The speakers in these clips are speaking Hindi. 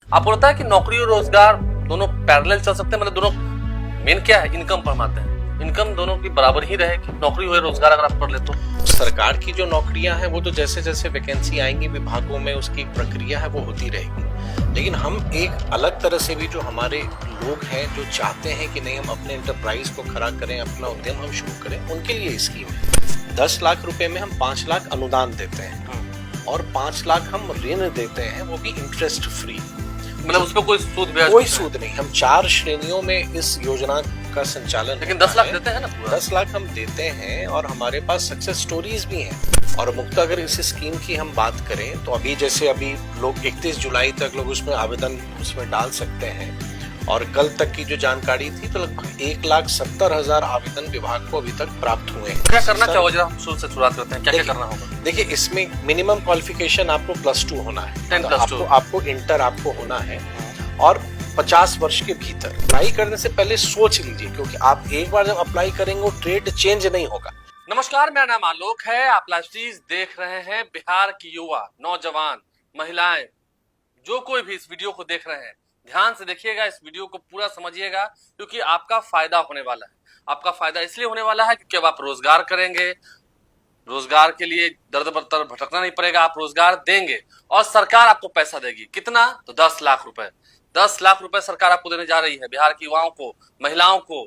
आपको लगता है कि नौकरी और रोजगार दोनों पैरेलल चल सकते हैं? मतलब दोनों मेन क्या है, इनकम पर हम आते हैं। इनकम दोनों की बराबर ही रहेगी, नौकरी हो या रोजगार अगर आप कर ले तो। सरकार की जो नौकरियां हैं वो तो जैसे जैसे वैकेंसी आएंगी विभागों में उसकी एक प्रक्रिया है वो होती रहेगी, लेकिन हम एक अलग तरह से भी जो हमारे लोग हैं जो चाहते हैं कि नहीं हम अपने एंटरप्राइज को खड़ा करें, अपना उद्यम हम शुरू करें, उनके लिए स्कीम है। 10 लाख रुपए में हम 5 लाख अनुदान देते हैं और 5 लाख हम ऋण देते हैं, वो भी इंटरेस्ट फ्री। मतलब उसपे कोई सूद ब्याज? कोई सूद नहीं। हम 4 श्रेणियों में इस योजना का संचालन। लेकिन 10 लाख देते हैं ना पूरा? 10 लाख हम देते हैं और हमारे पास सक्सेस स्टोरीज भी हैं। और मुक्त अगर इस स्कीम की हम बात करें तो अभी जैसे अभी लोग 31 जुलाई तक लोग उसमें आवेदन उसमें डाल सकते हैं और कल तक की जो जानकारी थी तो लगभग 1,70,000 आवेदन विभाग को अभी तक प्राप्त हुए हैं। क्या करना क्या होगा, हम शुरू से शुरुआत करते हैं, क्या क्या करना होगा? देखिए इसमें मिनिमम क्वालिफिकेशन आपको +2 होना है, 10+2 आपको इंटर आपको होना है और 50 वर्ष के भीतर। अप्लाई करने से पहले सोच लीजिए, क्योंकि आप एक बार जब अप्लाई करेंगे वो ट्रेड चेंज नहीं होगा। नमस्कार, मेरा नाम आलोक है। आप लाइव देख रहे हैं। बिहार की युवा, नौजवान, महिलाएं, जो कोई भी इस वीडियो को देख रहे हैं, ध्यान से देखिएगा, इस वीडियो को पूरा समझिएगा, क्योंकि आपका फायदा होने वाला है। आपका फायदा इसलिए होने वाला है क्योंकि अब आप रोजगार करेंगे, रोजगार के लिए दर दर भटकना नहीं पड़ेगा, आप रोजगार देंगे और सरकार आपको पैसा देगी। कितना? तो 10 लाख रुपए। 10 लाख रुपए सरकार आपको देने जा रही है। बिहार की युवाओं को, महिलाओं को,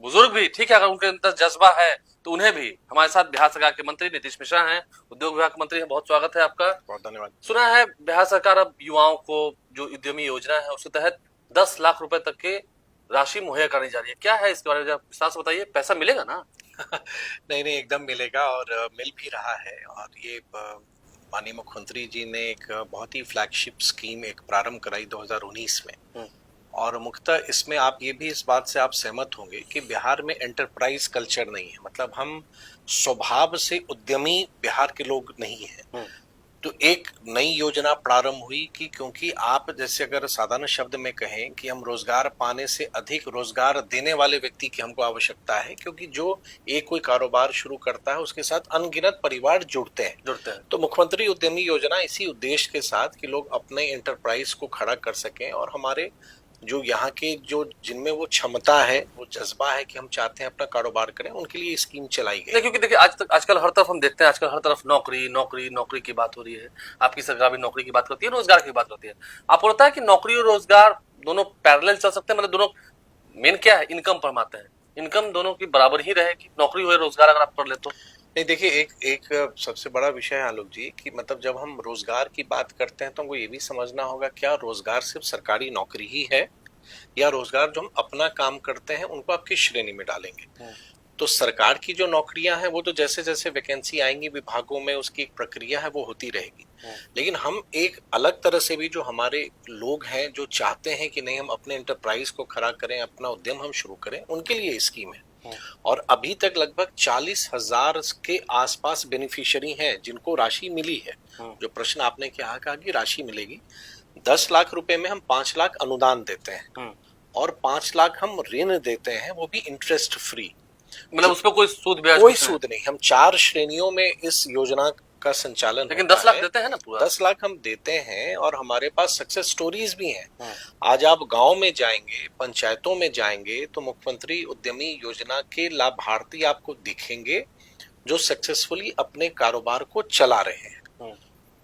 बुजुर्ग भी, ठीक है, अगर उनके अंदर जज्बा है तो उन्हें भी। हमारे साथ बिहार सरकार के मंत्री नीतीश मिश्रा हैं, उद्योग विभाग के मंत्री हैं। बहुत स्वागत है आपका। बहुत धन्यवाद। सुना सुना है बिहार सरकार अब युवाओं को जो उद्यमी योजना है उसके तहत 10 लाख रुपए तक के राशि मुहैया करने जा रही है। क्या है इसके बारे में विस्तार से बताइए? पैसा मिलेगा ना? नहीं नहीं, एकदम मिलेगा और मिल भी रहा है। और ये माननीय मुख्यमंत्री जी ने एक बहुत ही फ्लैगशिप स्कीम एक प्रारंभ कराई 2019 में। और मुख्यतः इसमें आप ये भी इस बात से आप सहमत होंगे कि बिहार में एंटरप्राइज कल्चर नहीं है, मतलब हम स्वभाव से उद्यमी बिहार के लोग नहीं हैं। तो एक नई योजना प्रारंभ हुई कि क्योंकि आप जैसे अगर साधारण शब्द में कहें कि हम रोजगार पाने से अधिक रोजगार देने वाले व्यक्ति की हमको आवश्यकता है, क्योंकि जो एक कोई कारोबार शुरू करता है उसके साथ अनगिनत परिवार जुड़ते हैं। तो मुख्यमंत्री उद्यमी योजना इसी उद्देश्य के साथ कि लोग अपने एंटरप्राइज को खड़ा कर सकें और हमारे जो यहाँ के जो जिनमें वो क्षमता है, वो जज्बा है कि हम चाहते हैं अपना कारोबार करें, उनके लिए स्कीम चलाई गई। क्योंकि देखिए आजकल हर तरफ हम देखते हैं, आजकल हर तरफ नौकरी नौकरी नौकरी की बात हो रही है। आपकी सरकार भी नौकरी की बात करती है, रोजगार की बात होती है। आपको लगता है कि नौकरी और रोजगार दोनों पैरेलल चल सकते हैं? मतलब दोनों मेन क्या है, इनकम पर हम आते हैं। इनकम दोनों की बराबर ही रहेगी, नौकरी हो या रोजगार अगर आप कर ले तो। नहीं देखिए, एक सबसे बड़ा विषय है आलोक जी कि मतलब जब हम रोजगार की बात करते हैं तो हमको ये भी समझना होगा क्या रोजगार सिर्फ सरकारी नौकरी ही है या रोजगार जो हम अपना काम करते हैं उनको आप किस श्रेणी में डालेंगे। तो सरकार की जो नौकरियां हैं वो तो जैसे जैसे वैकेंसी आएंगी विभागों में उसकी एक प्रक्रिया है वो होती रहेगी, लेकिन हम एक अलग तरह से भी जो हमारे लोग हैं जो चाहते हैं कि नहीं हम अपने एंटरप्राइज को खड़ा करें, अपना उद्यम हम शुरू करें, उनके लिए स्कीम है। और अभी तक लगभग 40,000 के आसपास बेनिफिशियरी हैं जिनको राशि मिली है। जो प्रश्न आपने कहा कि राशि मिलेगी, 10 लाख रुपए में हम 5 लाख अनुदान देते हैं और 5 लाख हम ऋण देते हैं, वो भी इंटरेस्ट फ्री। मतलब उस पर कोई सूद ब्याज? कोई सूद नहीं। हम 4 श्रेणियों में इस योजना का संचालन। लेकिन 10 लाख देते हैं ना पूरा? 10 लाख हम देते हैं और हमारे पास सक्सेस स्टोरीज भी हैं। आज आप गांव में जाएंगे, पंचायतों में जाएंगे तो मुख्यमंत्री उद्यमी योजना के लाभार्थी आपको दिखेंगे जो सक्सेसफुली अपने कारोबार को चला रहे हैं।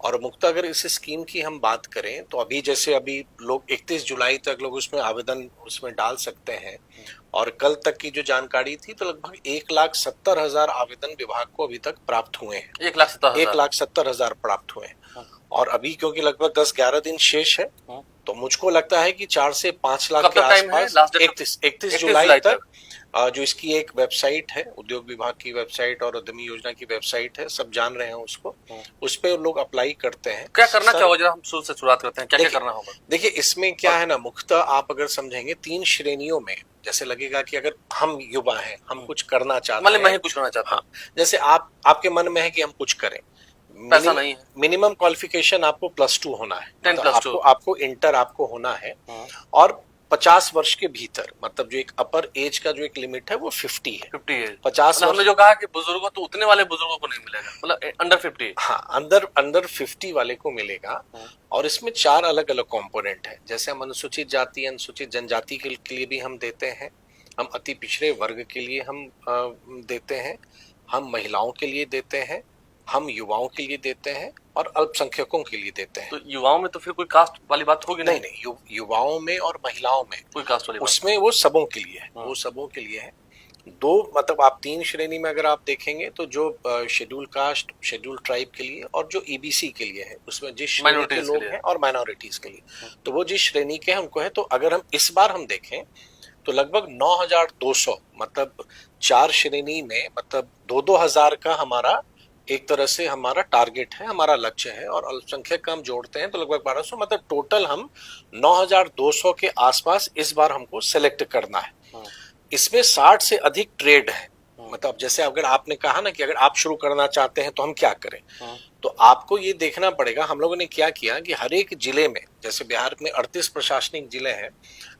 और मुक्त अगर इस स्कीम की हम बात करें तो अभी जैसे अभी लोग 31 जुलाई तक लोग उसमें आवेदन उसमें डाल सकते हैं और कल तक की जो जानकारी थी तो लगभग 1,70,000 आवेदन विभाग को अभी तक प्राप्त हुए हैं। 1,70,000 प्राप्त हुए हैं। और अभी क्योंकि लगभग 10-11 दिन शेष है तो मुझको लगता है कि 4 से 5 लाख के आसपास 31 जुलाई तक जो इसकी एक वेबसाइट है, उद्योग विभाग की वेबसाइट और उद्यमी योजना की वेबसाइट है, सब जान रहे हैं उसको, उस पे लोग अप्लाई करते हैं। क्या करना क्या होगा, हम शुरू से शुरुआत करते हैं, क्या क्या करना होगा? देखिए इसमें क्या है ना, मुख्यतः आप अगर समझेंगे 3 श्रेणियों में, जैसे लगेगा कि अगर हम युवा हैं, हम कुछ करना चाहते हैं, मैं कुछ करना चाहता हूँ, जैसे आपके मन में है कि हम कुछ करें, पैसा नहीं है, मिनिमम क्वालिफिकेशन आपको +2 होना है, 10+2 आपको इंटर आपको होना है और 50 वर्ष के भीतर, मतलब जो एक अपर एज का जो एक लिमिट है वो 50 है। 50 है। 50 मतलब हमने जो कहा कि बुजुर्गों, तो उतने वाले बुजुर्गों को नहीं मिलेगा, मतलब अंडर 50। हाँ, अंडर 50 वाले को मिलेगा। और इसमें 4 अलग अलग कंपोनेंट है। जैसे हम अनुसूचित जाति, अनुसूचित जनजाति के लिए भी हम देते हैं, हम अति पिछड़े वर्ग के लिए हम देते हैं, हम महिलाओं के लिए देते हैं, हम युवाओं के लिए देते हैं और अल्पसंख्यकों के लिए देते हैं। तो युवाओं में तो फिर कोई कास्ट वाली बात होगी नहीं नहीं, युवाओं में और महिलाओं में कोई कास्ट वाली बात, उसमें वो सबों के लिए है, वो सबों के लिए है। दो, मतलब आप 3 श्रेणी में अगर आप देखेंगे तो जो शेड्यूल कास्ट, शेड्यूल ट्राइब के लिए और जो ईबीसी के लिए है, उसमें जिस श्रेणी के लोग हैं और माइनॉरिटीज के लिए, तो वो जिस श्रेणी के हैं उनको है। तो अगर हम इस बार हम देखें तो लगभग 9200, मतलब 4 श्रेणी में, मतलब 2-2 हजार का हमारा एक तरह से हमारा टारगेट है, हमारा लक्ष्य है। और अल्पसंख्यक का हम जोड़ते हैं तो लगभग 1200, मतलब टोटल हम 9200 के आसपास इस बार हमको सेलेक्ट करना है। इसमें 60 से अधिक ट्रेड है। मतलब जैसे अगर आपने कहा ना कि अगर आप शुरू करना चाहते हैं तो हम क्या करें, तो आपको ये देखना पड़ेगा हम लोगों ने क्या किया कि हर एक जिले में, जैसे बिहार में 38 प्रशासनिक जिले हैं,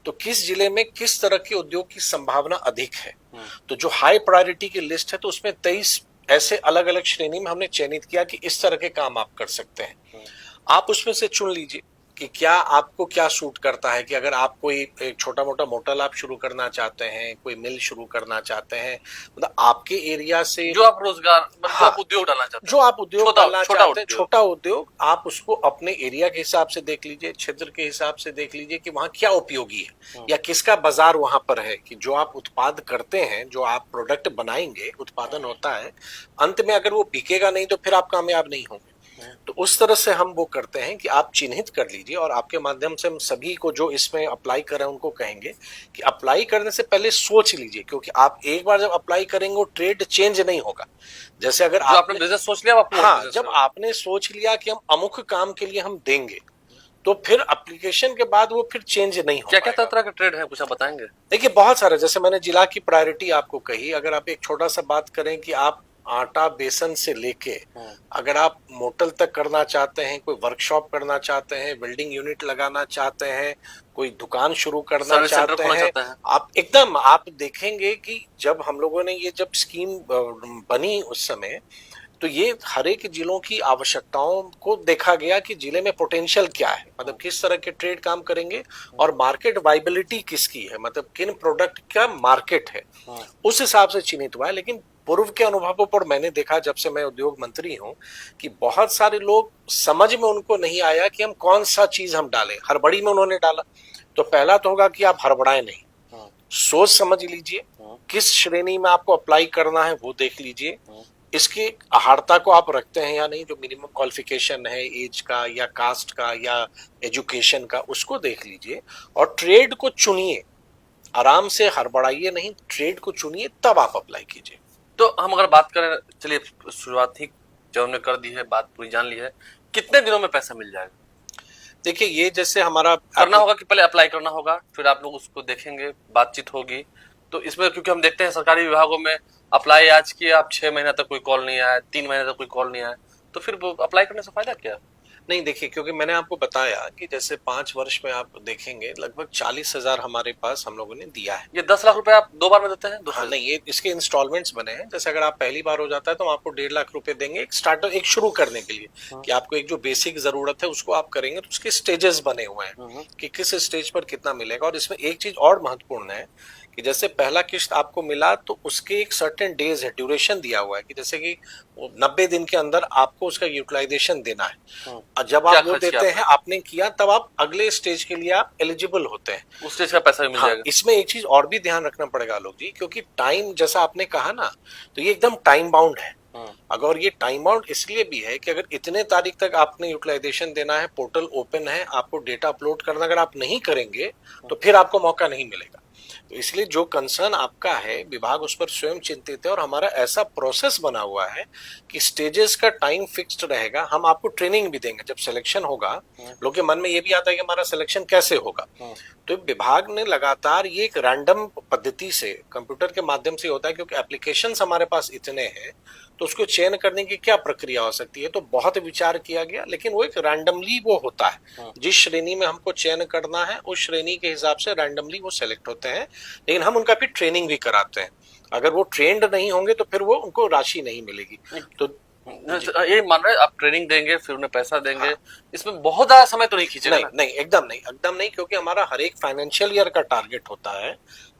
तो किस जिले में किस तरह के उद्योग की संभावना अधिक है। तो जो हाई प्रायोरिटी की लिस्ट है तो उसमें 23 ऐसे अलग अलग श्रेणी में हमने चयनित किया कि इस तरह के काम आप कर सकते हैं। आप उसमें से चुन लीजिए कि क्या आपको क्या सूट करता है। कि अगर आप कोई एक छोटा मोटा मोटल आप शुरू करना चाहते हैं, कोई मिल शुरू करना चाहते हैं, मतलब आपके एरिया से जो आप रोजगार, मतलब आप उद्योग डालना चाहते हैं, जो आप उद्योग डालना चाहते हैं, छोटा उद्योग, आप उसको अपने एरिया के हिसाब से देख लीजिए, क्षेत्र के हिसाब से देख लीजिए कि वहाँ क्या उपयोगी है या किसका बाजार वहां पर है। कि जो आप उत्पाद करते हैं, जो आप प्रोडक्ट बनाएंगे, उत्पादन होता है, अंत में अगर वो बिकेगा नहीं तो फिर आप कामयाब नहीं होंगे। तो उस तरह से हम वो करते हैं कि आप चिन्हित कर लीजिए। और आपके माध्यम से हम सभी को जो इसमें अप्लाई कर रहे हैं उनको कहेंगे कि अप्लाई करने से पहले सोच लीजिए, क्योंकि आप एक बार जब अप्लाई करेंगे वो ट्रेड चेंज नहीं होगा। जैसे अगर आपने बिजनेस सोच लिया, हाँ, जब आपने सोच लिया कि हम अमुक काम के लिए हम देंगे, तो फिर एप्लीकेशन के बाद वो फिर चेंज नहीं होगा। क्या क्या तरह का ट्रेड है, कुछ आप बताएंगे? देखिए बहुत सारे, जैसे मैंने जिला की प्रायोरिटी आपको कही। अगर आप एक छोटा सा बात करें कि आप आटा बेसन से लेके अगर आप मोटल तक करना चाहते हैं, कोई वर्कशॉप करना चाहते हैं, बिल्डिंग यूनिट लगाना चाहते हैं, कोई दुकान शुरू करना चाहते हैं, आप एकदम आप देखेंगे कि जब हम लोगों ने ये जब स्कीम बनी उस समय, तो ये हर एक जिलों की आवश्यकताओं को देखा गया कि जिले में पोटेंशियल क्या है, मतलब किस तरह के ट्रेड काम करेंगे और मार्केट वाइबिलिटी किसकी है, मतलब किन प्रोडक्ट का मार्केट है, उस हिसाब से चिन्हित हुआ है। लेकिन पूर्व के अनुभवों पर मैंने देखा, जब से मैं उद्योग मंत्री हूं, कि बहुत सारे लोग समझ में उनको नहीं आया कि हम कौन सा चीज हम डालें। हड़बड़ी में उन्होंने डाला। तो पहला तो होगा कि आप हड़बड़ाए नहीं, सोच समझ लीजिए किस श्रेणी में आपको अप्लाई करना है, वो देख लीजिए, इसकी अहार्ता को आप रखते हैं या नहीं, जो मिनिमम क्वालिफिकेशन है एज का या कास्ट का या एजुकेशन का, उसको देख लीजिए और ट्रेड को चुनिए। आराम से हड़बड़ाइए नहीं, ट्रेड को चुनिए, तब आप अप्लाई कीजिए। तो हम अगर बात करें, चलिए शुरुआत ही जब हमने कर दी है, बात पूरी जान ली है, कितने दिनों में पैसा मिल जाएगा? देखिए ये जैसे हमारा करना होगा कि पहले अप्लाई करना होगा, फिर आप लोग उसको देखेंगे, बातचीत होगी। तो इसमें क्योंकि हम देखते हैं सरकारी विभागों में अप्लाई आज किया, आप 6 महीना तक कोई कॉल नहीं आया, 3 महीने तक कोई कॉल नहीं आया, तो फिर अप्लाई करने से फायदा क्या? नहीं, देखिए क्योंकि मैंने आपको बताया कि जैसे 5 वर्ष में आप देखेंगे लगभग 40,000 हमारे पास हम लोगों ने दिया है। ये 10 लाख रुपए आप 2 बार में देते हैं? हाँ, नहीं, ये इसके इंस्टॉलमेंट्स बने हैं। जैसे अगर आप पहली बार हो जाता है तो हम आपको 1.5 लाख रुपए देंगे एक स्टार्टर, एक शुरू करने के लिए, कि आपको एक जो बेसिक जरूरत है उसको आप करेंगे। तो उसके स्टेजेस बने हुए हैं कि किस स्टेज पर कितना मिलेगा। और इसमें एक चीज और महत्वपूर्ण है कि जैसे पहला किस्त आपको मिला तो उसके एक सर्टेन डेज है, ड्यूरेशन दिया हुआ है कि जैसे कि 90 दिन के अंदर आपको उसका यूटिलाइजेशन देना है। और जब आप वो देते हैं, आपने किया, तब आप अगले स्टेज के लिए आप एलिजिबल होते हैं, उस स्टेज का पैसा भी मिल जाएगा। इसमें एक चीज और भी ध्यान रखना पड़ेगा आलोक जी, क्योंकि टाइम जैसा आपने कहा ना, तो ये एकदम टाइम बाउंड है। अगर ये टाइम बाउंड इसलिए भी है कि अगर इतने तारीख तक आपने यूटिलाइजेशन देना है, पोर्टल ओपन है, आपको डेटा अपलोड करना, अगर आप नहीं करेंगे तो फिर आपको मौका नहीं मिलेगा। तो इसलिए जो कंसर्न आपका है, विभाग उस पर स्वयं चिंतित है। और हमारा ऐसा प्रोसेस बना हुआ है कि स्टेजेस का टाइम फिक्स्ड रहेगा। हम आपको ट्रेनिंग भी देंगे जब सिलेक्शन होगा। लोगों के मन में ये भी आता है कि हमारा सिलेक्शन कैसे होगा, तो विभाग ने लगातार ये एक रैंडम पद्धति से कंप्यूटर के माध्यम से होता है, क्योंकि एप्लीकेशंस हमारे पास इतने हैं। तो उसको चयन करने की क्या प्रक्रिया हो सकती है। तो बहुत विचार किया गया, लेकिन वो एक रैंडमली वो होता है, जिस श्रेणी में हमको चयन करना है उस श्रेणी के हिसाब से रैंडमली वो सेलेक्ट होते हैं। लेकिन हम उनका फिर ट्रेनिंग भी कराते हैं। अगर वो ट्रेंड नहीं होंगे तो फिर वो उनको राशि नहीं मिलेगी। तो ये मान रहे हैं आप ट्रेनिंग देंगे फिर उन्हें पैसा देंगे, हाँ। इसमें बहुत ज्यादा समय तो नहीं खींचेगा नहीं ना? नहीं, एकदम नहीं, एकदम नहीं, क्योंकि हमारा हर एक फाइनेंशियल ईयर का टारगेट होता है।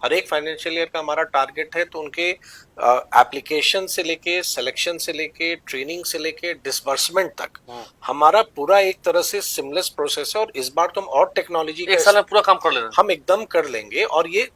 हर एक फाइनेंशियल ईयर का हमारा टारगेट है। तो उनके एप्लीकेशन से लेके, सिलेक्शन से लेके, ट्रेनिंग से लेके, डिसबर्समेंट तक हमारा पूरा एक तरह से सिमलेस प्रोसेस है। और इस बार तो हम और टेक्नोलॉजी एक साल में पूरा काम कर लेना। हम एकदम कर लेंगे। और ये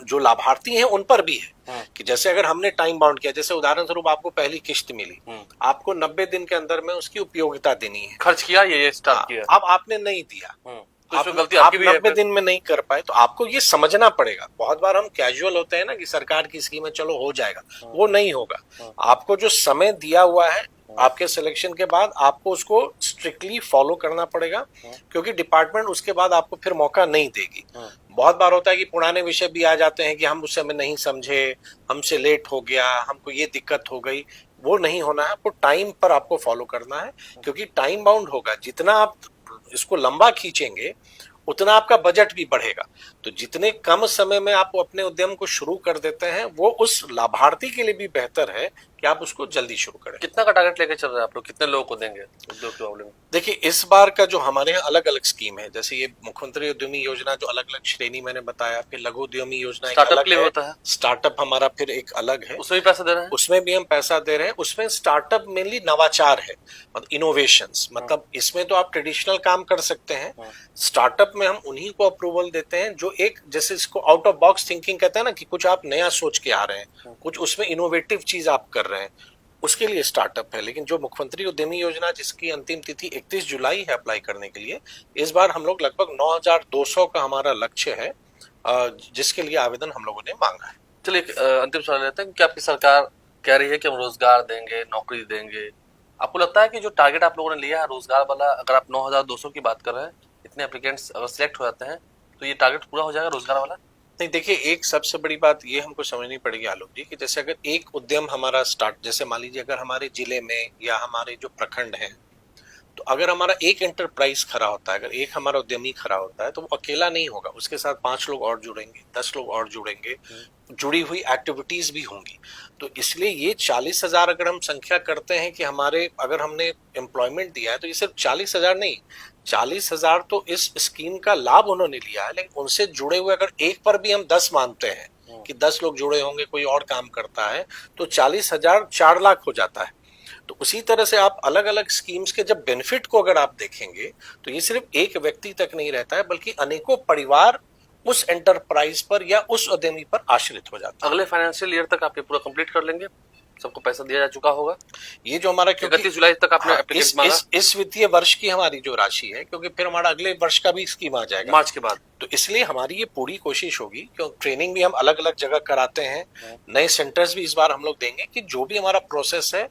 जो लाभार्थी हैं उन पर भी है कि जैसे अगर हमने टाइम बाउंड किया, जैसे उदाहरण स्वरूप आपको पहली किस्त मिली, आपको 90 दिन के अंदर में उसकी उपयोगिता देनी है। खर्च किया ये स्टार्ट किया, अब आपने नहीं दिया, तो इसमें आप गलती आपकी भी है 90 दिन में नहीं कर पाए, तो आपको ये समझना पड़ेगा। बहुत बार हम कैजुअल होते हैं ना कि सरकार की स्कीम है चलो हो जाएगा, वो नहीं होगा। आपको जो समय दिया हुआ है आपके सिलेक्शन के बाद, आपको उसको स्ट्रिक्टली फॉलो करना पड़ेगा, क्योंकि डिपार्टमेंट उसके बाद आपको फिर मौका नहीं देगी। बहुत बार होता है कि पुराने विषय भी आ जाते हैं कि हम उस समय नहीं समझे, हमसे लेट हो गया, हमको ये दिक्कत हो गई। वो नहीं होना है, आपको टाइम पर आपको फॉलो करना है, क्योंकि टाइम बाउंड होगा। जितना आप इसको लंबा खींचेंगे उतना आपका बजट भी बढ़ेगा। तो जितने कम समय में आप अपने उद्यम को शुरू कर देते हैं वो उस लाभार्थी के लिए भी बेहतर है कि आप उसको जल्दी शुरू करें। कितना का टारगेट लेके चल रहे हैं आप लोग, कितने लोगों को देंगे उद्योग के मामले में? देखिए, इस बार का जो हमारे यहाँ अलग अलग स्कीम है, जैसे ये मुख्यमंत्री उद्यमी योजना जो अलग अलग श्रेणी मैंने बताया, फिर लघु उद्यमी योजना एक अलग है, होता है, स्टार्टअप हमारा फिर एक अलग है, उसमें भी पैसा दे रहे हैं। उसमें भी हम पैसा दे रहे हैं। उसमें स्टार्टअप मेनली नवाचार है, मतलब इनोवेशंस, मतलब इसमें तो आप ट्रेडिशनल काम कर सकते हैं। स्टार्टअप में हम उन्हीं को अप्रूवल देते हैं जो एक, जैसे इसको आउट ऑफ बॉक्स थिंकिंग कहते हैं ना, कि कुछ आप नया सोच के आ रहे हैं, कुछ उसमें इनोवेटिव चीज आप कर रहे हैं, उसके लिए स्टार्टअप है। लेकिन जो मुख्यमंत्री उद्यमी योजना जिसकी अंतिम तिथि 31 जुलाई है अप्लाई करने के लिए, इस बार हम लोग लगभग 9,200 का हमारा लक्ष्य है, जिसके लिए आवेदन हम लोगों ने मांगा है। चलिए अंतिम सवाल लेते हैं कि आपकी सरकार कह रही है कि हम रोजगार देंगे, नौकरी देंगे। आपको लगता है कि जो टारगेट आप लोगों ने लिया है रोजगार वाला, अगर आप 9,200 की बात कर रहे हैं, इतने एप्लीकेंट्स अगर सिलेक्ट हो जाते हैं तो ये टारगेट पूरा हो जाएगा रोजगार वाला? नहीं, देखिए, एक सबसे बड़ी बात ये हमको समझनी पड़ेगी आलोक जी, कि जैसे अगर एक उद्यम हमारा स्टार्ट, जैसे मान लीजिए अगर हमारे जिले में या हमारे जो प्रखंड हैं, तो अगर हमारा एक एंटरप्राइज खड़ा होता है, अगर एक हमारा उद्यमी खड़ा होता है, तो वो अकेला नहीं होगा, उसके साथ 5 लोग और जुड़ेंगे, 10 लोग और जुड़ेंगे, जुड़ी हुई एक्टिविटीज भी होंगी। तो इसलिए ये 40,000 अगर हम संख्या करते हैं कि हमारे, अगर हमने एम्प्लॉयमेंट दिया है, तो ये सिर्फ 40,000 नहीं, 40,000 तो इस स्कीम का लाभ उन्होंने लिया है। लेकिन उनसे जुड़े हुए अगर एक पर भी हम 10 मानते हैं कि 10 लोग जुड़े होंगे, कोई और काम करता है, तो 40,000 4 लाख हो जाता है। तो उसी तरह से आप अलग अलग स्कीम्स के जब बेनिफिट को अगर आप देखेंगे, तो ये सिर्फ एक व्यक्ति तक नहीं रहता है, बल्कि अनेकों परिवार उस एंटरप्राइज पर या उस उद्यमी पर आश्रित हो जाता है। अगले फाइनेंशियल ईयर तक आप ये पूरा कंप्लीट कर लेंगे, सबको पैसा दिया जा चुका होगा? ये जो हमारा 31 जुलाई तक आपने इस, इस, इस वित्तीय वर्ष की हमारी जो राशि है, क्योंकि फिर हमारा अगले वर्ष का भी स्कीम आ जाएगा मार्च के बाद, तो इसलिए हमारी ये पूरी कोशिश होगी, क्योंकि ट्रेनिंग भी हम अलग अलग जगह कराते हैं, नए सेंटर्स भी इस बार हम लोग देंगे, कि जो भी हमारा प्रोसेस है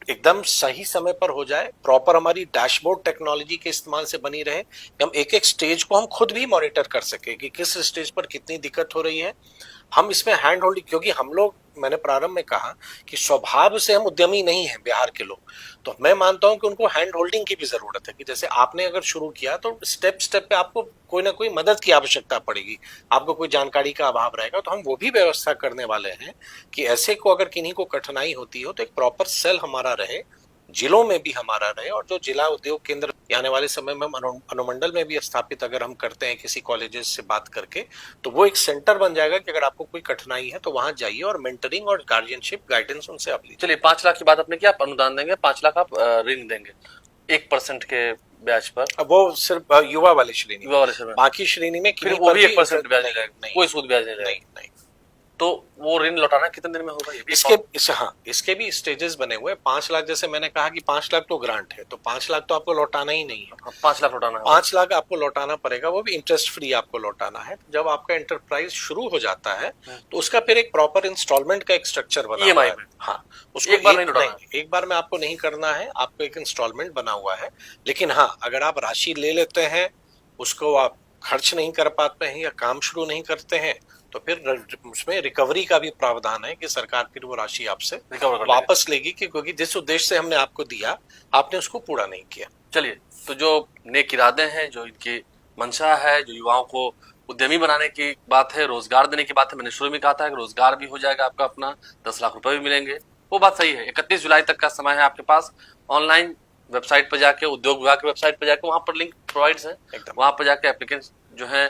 एकदम सही समय पर हो जाए, प्रॉपर हमारी डैशबोर्ड टेक्नोलॉजी के इस्तेमाल से बनी रहे, हम एक एक स्टेज को हम खुद भी मॉनिटर कर सके कि किस स्टेज पर कितनी दिक्कत हो रही है। हम इसमें हैंड होल्डिंग, क्योंकि हम लोग, मैंने प्रारंभ में कहा कि स्वभाव से हम उद्यमी नहीं हैं बिहार के लोग, तो मैं मानता हूं कि उनको हैंड होल्डिंग की भी जरूरत है, कि जैसे आपने अगर शुरू किया तो स्टेप स्टेप पे आपको कोई ना कोई मदद की आवश्यकता पड़ेगी, आपको कोई जानकारी का अभाव रहेगा, तो हम वो भी व्यवस्था करने वाले हैं कि ऐसे को अगर किन्हीं को कठिनाई होती हो तो एक प्रॉपर सेल हमारा रहे, जिलों में भी हमारा रहे, और जो जिला उद्योग केंद्र आने वाले समय में हम अनुमंडल में भी स्थापित अगर हम करते हैं किसी कॉलेजेस से बात करके, तो वो एक सेंटर बन जाएगा कि अगर आपको कोई कठिनाई है तो वहां जाइए और मेंटरिंग और गार्जियनशिप गाइडेंस उनसे आप लीजिए। चलिए 5 लाख की बात आपने किया, आप अनुदान देंगे, 5 लाख आप ऋण देंगे 1% के ब्याज पर। अब वो सिर्फ युवा वाली श्रेणी, युवा वाले समय, बाकी श्रेणी में फिर वो भी 1% ब्याज नहीं जाएगा, कोई सूद ब्याज नहीं नहीं, जाएगा। तो वो ऋण लौटाना कितने दिन में होगा? इसके भी स्टेजेस बने हुए। 5 लाख, जैसे मैंने कहा कि 5 लाख तो ग्रांट है, तो 5 लाख तो आपको लौटाना ही नहीं है। 5 लाख लौटाना है, 5 लाख आपको लौटाना पड़ेगा, वो भी इंटरेस्ट फ्री आपको लौटाना है। जब आपका एंटरप्राइज शुरू हो जाता है तो उसका फिर एक प्रॉपर इंस्टॉलमेंट का एक स्ट्रक्चर बना हुआ है। हाँ, उसको एक बार नहीं लौटाना, एक बार में आपको नहीं करना है, आपको एक इंस्टॉलमेंट बना हुआ है। लेकिन हाँ, अगर आप राशि ले लेते हैं, उसको आप खर्च नहीं कर पाते हैं या काम शुरू नहीं करते हैं, तो फिर उसमें रिकवरी का भी प्रावधान है कि सरकार फिर वो राशि आपसे रिकवर कर लेगा। वापस लेगी कि क्योंकि जिस उद्देश्य से हमने आपको दिया आपने उसको पूरा नहीं किया। चलिए, तो जो नेक इरादे हैं, जो इनकी मंशा है, जो युवाओं को उद्यमी बनाने की बात है, रोजगार देने की बात है, मैंने शुरू में कहा था कि रोजगार भी हो जाएगा आपका अपना, 10 लाख रुपए भी मिलेंगे, वो बात सही है। 31 जुलाई तक का समय है आपके पास। ऑनलाइन वेबसाइट पर जाके, उद्योग विभाग की वेबसाइट पर जाके, वहां पर लिंक प्रोवाइड्स है, वहां पर जाके एप्लीकेंट जो है,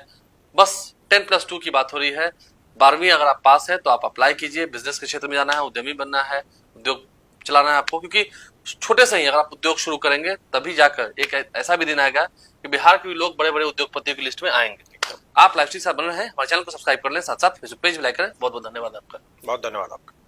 बस 10+2 की बात हो रही है। 12वीं अगर आप पास है तो आप अप्लाई कीजिए। बिजनेस के क्षेत्र में जाना है, उद्यमी बनना है, उद्योग चलाना है आपको, क्योंकि छोटे से ही अगर आप उद्योग शुरू करेंगे तभी जाकर एक ऐसा भी दिन आएगा कि बिहार के भी लोग बड़े बड़े उद्योगपतियों की लिस्ट में आएंगे। आप लाइफस्टाइल के साथ बन रहे हैं, हमारे चैनल को सब्सक्राइब कर लें, साथ साथ फेसबुक पेज भी लाइक करें। बहुत बहुत धन्यवाद आपका। बहुत धन्यवाद आपका।